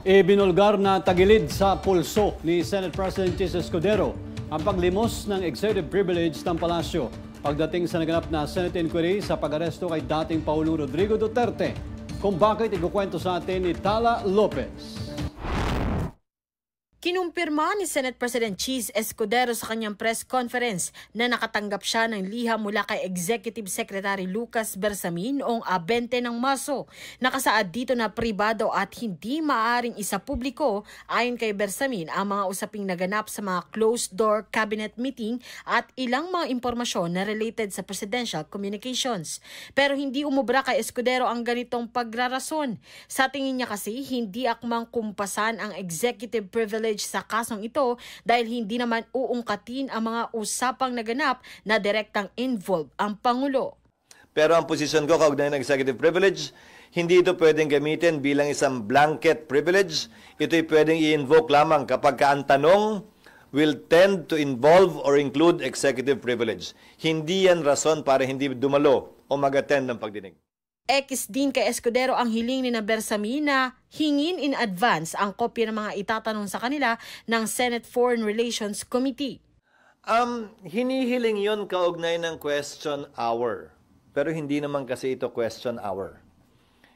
Ibinulgar na tagilid sa pulso ni Senate President Chis Escudero ang paglimos ng executive privilege ng palasyo pagdating sa naganap na Senate inquiry sa pag-aresto kay dating Pangulong Rodrigo Duterte. Kung bakit, ikukwento sa atin ni Tala Lopez. Kinumpirma ni Senate President Chis Escudero sa kanyang press conference na nakatanggap siya ng liham mula kay Executive Secretary Lucas Bersamin noong 20 ng Marso. Nakasaad dito na pribado at hindi maaring isa publiko ayon kay Bersamin ang mga usaping naganap sa mga closed-door cabinet meeting at ilang mga impormasyon na related sa presidential communications. Pero hindi umubra kay Escudero ang ganitong pagrarason. Sa tingin niya kasi hindi akmang kumpasan ang executive privilege sa kasong ito dahil hindi naman uungkatin ang mga usapang naganap na direktang involve ang Pangulo. Pero ang posisyon ko kaugnay ng executive privilege, hindi ito pwedeng gamitin bilang isang blanket privilege. Ito'y pwedeng i-invoke lamang kapag ang tanong will tend to involve or include executive privilege. Hindi yan rason para hindi dumalo o mag-attend ng pagdinig. Ekis din kay Escudero ang hiling ni Bersamin na hingin in advance ang kopya ng mga itatanong sa kanila ng Senate Foreign Relations Committee. Hinihiling yon kaugnay ng question hour. Pero hindi naman kasi ito question hour.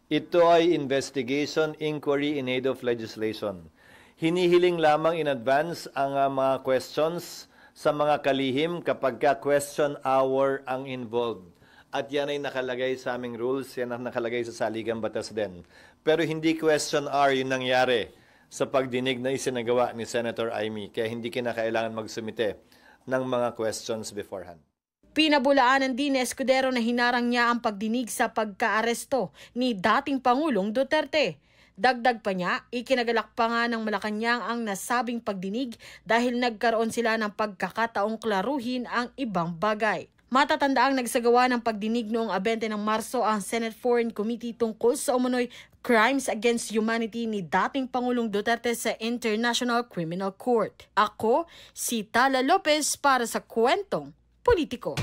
Ito ay investigation, inquiry in aid of legislation. Hinihiling lamang in advance ang mga questions sa mga kalihim kapag question hour ang involved. At yan ay nakalagay sa aming rules, yan ang nakalagay sa saligang batas din. Pero hindi question hour yung nangyari sa pagdinig na isinagawa ni Senator Amy, kaya hindi kinakailangan magsumite ng mga questions beforehand. Pinabulaanan din ni Escudero na hinarang niya ang pagdinig sa pagkaaresto ni dating Pangulong Duterte. Dagdag pa niya, ikinagalak pa nga ng Malacanang ang nasabing pagdinig dahil nagkaroon sila ng pagkakataong klaruhin ang ibang bagay. Matatandaang nagsagawa ng pagdinig noong 20 ng Marso ang Senate Foreign Committee tungkol sa umunoy crimes against humanity ni dating Pangulong Duterte sa International Criminal Court. Ako, si Tala Lopez para sa Kwentong Politiko.